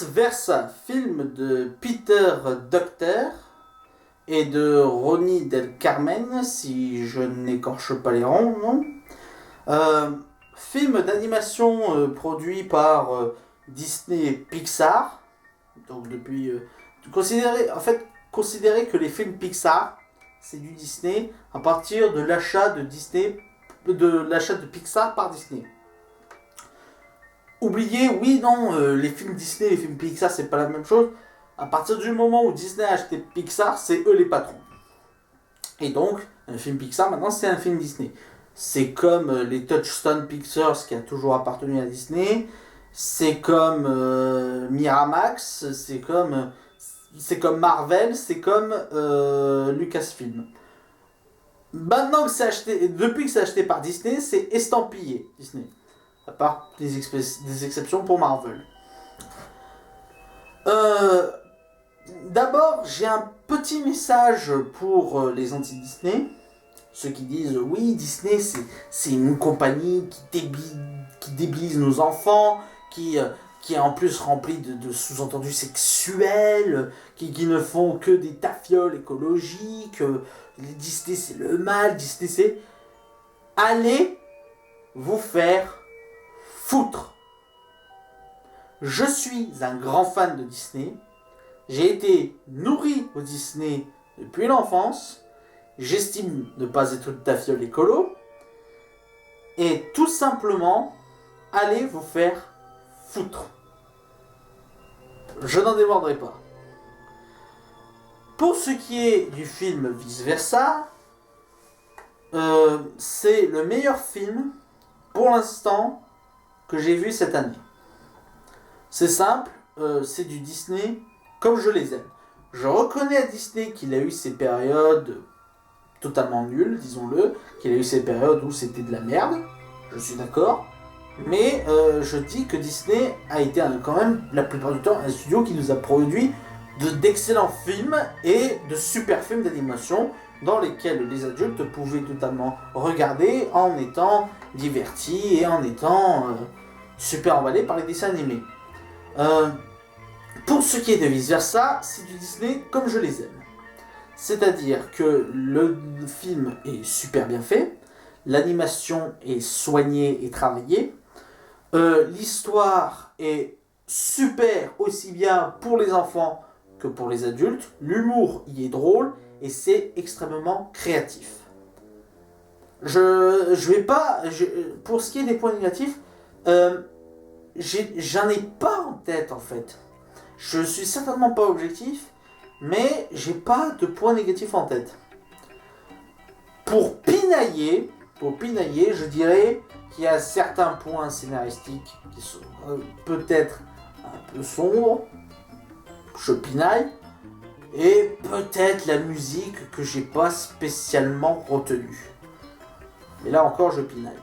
Vice Versa, film de Peter Docter et de Ronnie Del Carmen, si je n'écorche pas les noms. Film d'animation produit par Disney et Pixar. Donc depuis... considérez que les films Pixar, c'est du Disney à partir de l'achat de Pixar par Disney. Oubliez, oui, non, les films Disney et les films Pixar, c'est pas la même chose. À partir du moment où Disney a acheté Pixar, c'est eux les patrons. Et donc, un film Pixar, maintenant, c'est un film Disney. C'est comme les Touchstone Pictures qui a toujours appartenu à Disney. C'est comme Miramax, c'est comme Marvel, c'est comme Lucasfilm. Maintenant que c'est acheté, depuis que c'est acheté par Disney, c'est estampillé Disney. À part des exceptions pour Marvel. D'abord, j'ai un petit message pour les anti-Disney. Ceux qui disent oui, Disney c'est une compagnie qui débilise nos enfants, qui est en plus remplie de sous-entendus sexuels, qui ne font que des tafioles écologiques. Disney c'est le mal, Disney c'est... Allez vous faire foutre. Je suis un grand fan de Disney. J'ai été nourri au Disney depuis l'enfance. J'estime ne pas être tout à fait écolo. Et tout simplement, allez vous faire foutre. Je n'en démordrai pas. Pour ce qui est du film Vice Versa, c'est le meilleur film, pour l'instant, que j'ai vu cette année. C'est simple, c'est du Disney comme je les aime. Je reconnais à Disney qu'il a eu ses périodes totalement nulles, disons-le, qu'il a eu ses périodes où c'était de la merde, je suis d'accord, mais je dis que Disney a été quand même, la plupart du temps, un studio qui nous a produit d'excellents films et de super films d'animation dans lesquels les adultes pouvaient totalement regarder en étant divertis et en étant super emballés par les dessins animés. Pour ce qui est de Vice Versa, c'est du Disney comme je les aime. C'est-à-dire que le film est super bien fait, l'animation est soignée et travaillée, l'histoire est super aussi bien pour les enfants que pour les adultes, l'humour y est drôle et c'est extrêmement créatif. Pour ce qui est des points négatifs, j'en ai pas en tête en fait. Je suis certainement pas objectif, mais j'ai pas de points négatifs en tête. Pour pinailler, je dirais qu'il y a certains points scénaristiques qui sont peut-être un peu sombres. Je pinaille. Et peut-être la musique que j'ai pas spécialement retenue. Mais là encore, je pinaille.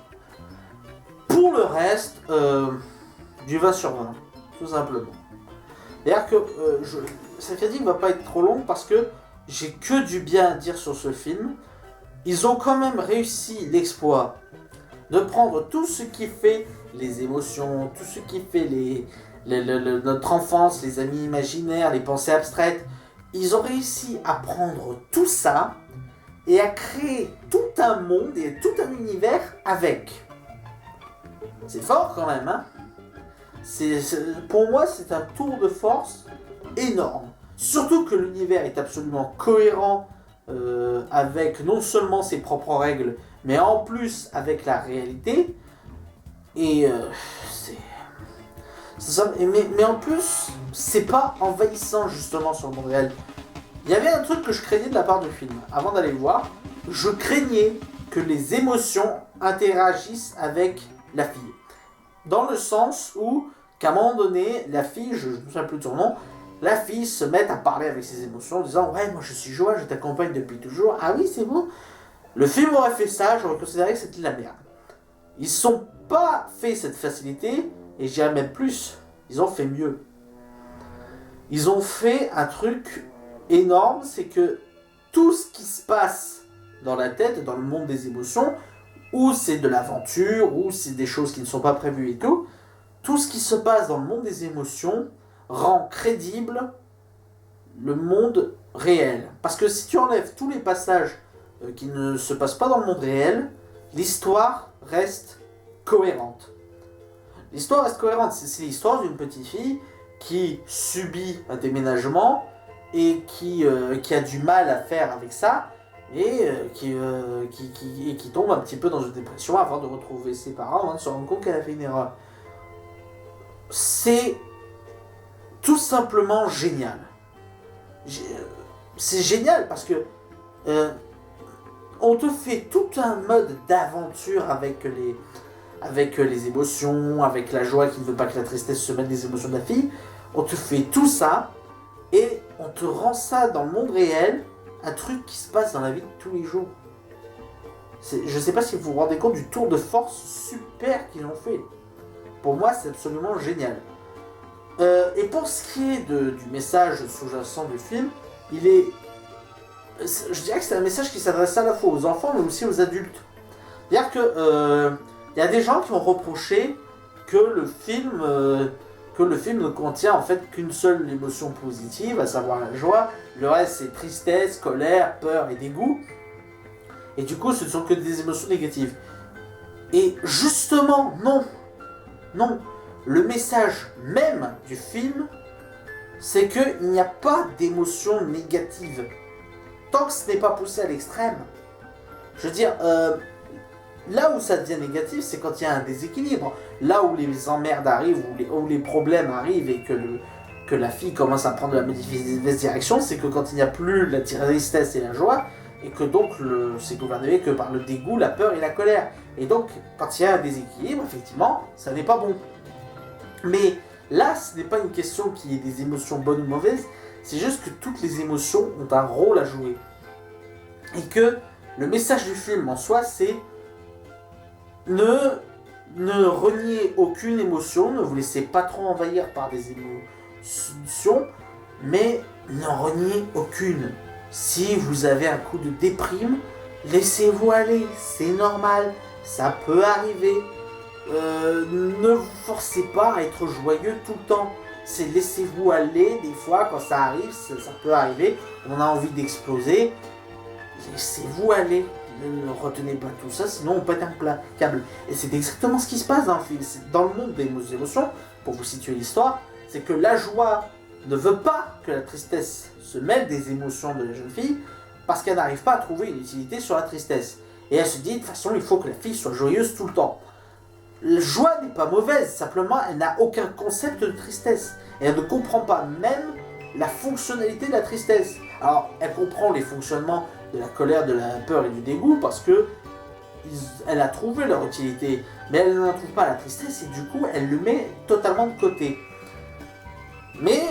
Pour le reste, du 20 sur 20, tout simplement. D'ailleurs que cette critique va pas être trop longue parce que j'ai que du bien à dire sur ce film. Ils ont quand même réussi l'exploit de prendre tout ce qui fait les émotions, tout ce qui fait notre enfance, les amis imaginaires, les pensées abstraites. Ils ont réussi à prendre tout ça et à créer tout un monde et tout un univers avec. C'est fort quand même, hein. Pour moi, c'est un tour de force énorme. Surtout que l'univers est absolument cohérent avec non seulement ses propres règles, mais en plus avec la réalité. Et mais en plus, c'est pas envahissant justement sur le monde réel. Il y avait un truc que je craignais de la part du film. Avant d'aller le voir, je craignais que les émotions interagissent avec la fille. Dans le sens où, qu'à un moment donné, la fille, je ne me souviens plus de son nom, la fille se met à parler avec ses émotions en disant « Ouais, moi je suis Joa, je t'accompagne depuis toujours. Ah oui, c'est bon ?» Le film aurait fait ça, j'aurais considéré que c'était de la merde. Ils sont pas fait cette facilité, et j'irais même plus, ils ont fait mieux. Ils ont fait un truc énorme, c'est que tout ce qui se passe dans la tête, dans le monde des émotions, ou c'est de l'aventure, ou c'est des choses qui ne sont pas prévues et tout ce qui se passe dans le monde des émotions rend crédible le monde réel. Parce que si tu enlèves tous les passages qui ne se passent pas dans le monde réel, l'histoire reste cohérente. L'histoire reste cohérente. C'est l'histoire d'une petite fille qui subit un déménagement et qui a du mal à faire avec ça et qui tombe un petit peu dans une dépression avant de retrouver ses parents, avant de se rendre compte qu'elle a fait une erreur. C'est tout simplement génial. C'est génial parce que on te fait tout un mode d'aventure avec les émotions, avec la joie qui ne veut pas que la tristesse se mêle des émotions de la fille. On te fait tout ça et on te rend ça dans le monde réel, un truc qui se passe dans la vie de tous les jours. Je ne sais pas si vous vous rendez compte du tour de force super qu'ils ont fait. Pour moi, c'est absolument génial. Et pour ce qui est du message sous-jacent du film, je dirais que c'est un message qui s'adresse à la fois aux enfants mais aussi aux adultes. C'est-à-dire que y a des gens qui ont reproché que le film ne contient en fait qu'une seule émotion positive, à savoir la joie. Le reste c'est tristesse, colère, peur et dégoût. Et du coup ce ne sont que des émotions négatives. Et justement, non. Le message même du film, c'est qu'il n'y a pas d'émotion négative. Tant que ce n'est pas poussé à l'extrême. Je veux dire, là où ça devient négatif, c'est quand il y a un déséquilibre. Là où les emmerdes arrivent, où les problèmes arrivent et que la fille commence à prendre la mauvaise direction, c'est que quand il n'y a plus la tristesse et la joie, et que donc c'est gouverné que par le dégoût, la peur et la colère. Et donc, quand il y a un déséquilibre, effectivement, ça n'est pas bon. Mais là, ce n'est pas une question qu'il y ait des émotions bonnes ou mauvaises, c'est juste que toutes les émotions ont un rôle à jouer. Et que le message du film en soi, c'est ne reniez aucune émotion, ne vous laissez pas trop envahir par des émotions, mais n'en reniez aucune. Si vous avez un coup de déprime, laissez-vous aller, c'est normal, ça peut arriver. Ne vous forcez pas à être joyeux tout le temps. C'est laissez-vous aller, des fois quand ça arrive, ça peut arriver, on a envie d'exploser. Laissez-vous aller, ne retenez pas tout ça, sinon on pète un câble. Et c'est exactement ce qui se passe dans le film. C'est dans le monde des émotions, pour vous situer l'histoire, c'est que la joie ne veut pas que la tristesse se mêle des émotions de la jeune fille, parce qu'elle n'arrive pas à trouver une utilité sur la tristesse. Et elle se dit, de toute façon, il faut que la fille soit joyeuse tout le temps. La joie n'est pas mauvaise, simplement elle n'a aucun concept de tristesse. Et elle ne comprend pas même la fonctionnalité de la tristesse. Alors, elle comprend les fonctionnements de la colère, de la peur et du dégoût parce que elle a trouvé leur utilité. Mais elle n'en trouve pas la tristesse et du coup, elle le met totalement de côté. Mais,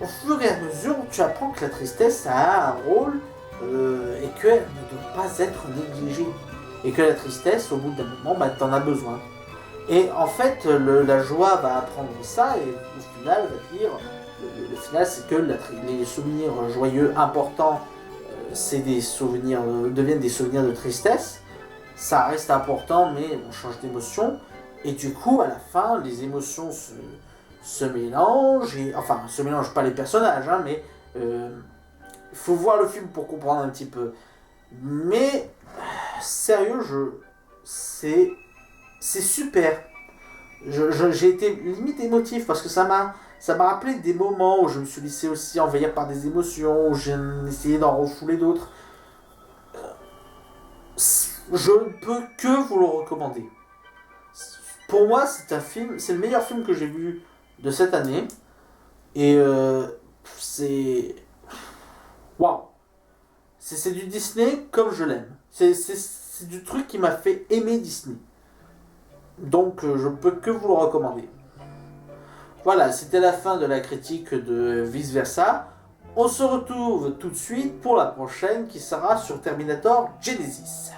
au fur et à mesure, tu apprends que la tristesse a un rôle et qu'elle ne doit pas être négligée. Et que la tristesse, au bout d'un moment, t'en as besoin. Et en fait, la joie va apprendre ça et au final, va dire, le final, c'est que les souvenirs joyeux importants, deviennent des souvenirs de tristesse. Ça reste important, mais on change d'émotion. Et du coup, à la fin, les émotions se mélangent. Enfin, se mélangent pas les personnages, hein, mais il faut voir le film pour comprendre un petit peu. Mais sérieux, c'est super. J'ai été limite émotif parce que ça m'a rappelé des moments où je me suis laissé aussi envahir par des émotions, où j'ai essayé d'en refouler d'autres. Je ne peux que vous le recommander. Pour moi, c'est le meilleur film que j'ai vu de cette année. Et c'est... Waouh! C'est du Disney comme je l'aime. C'est du truc qui m'a fait aimer Disney. Donc je ne peux que vous le recommander. Voilà, c'était la fin de la critique de Vice Versa. On se retrouve tout de suite pour la prochaine qui sera sur Terminator Genesis.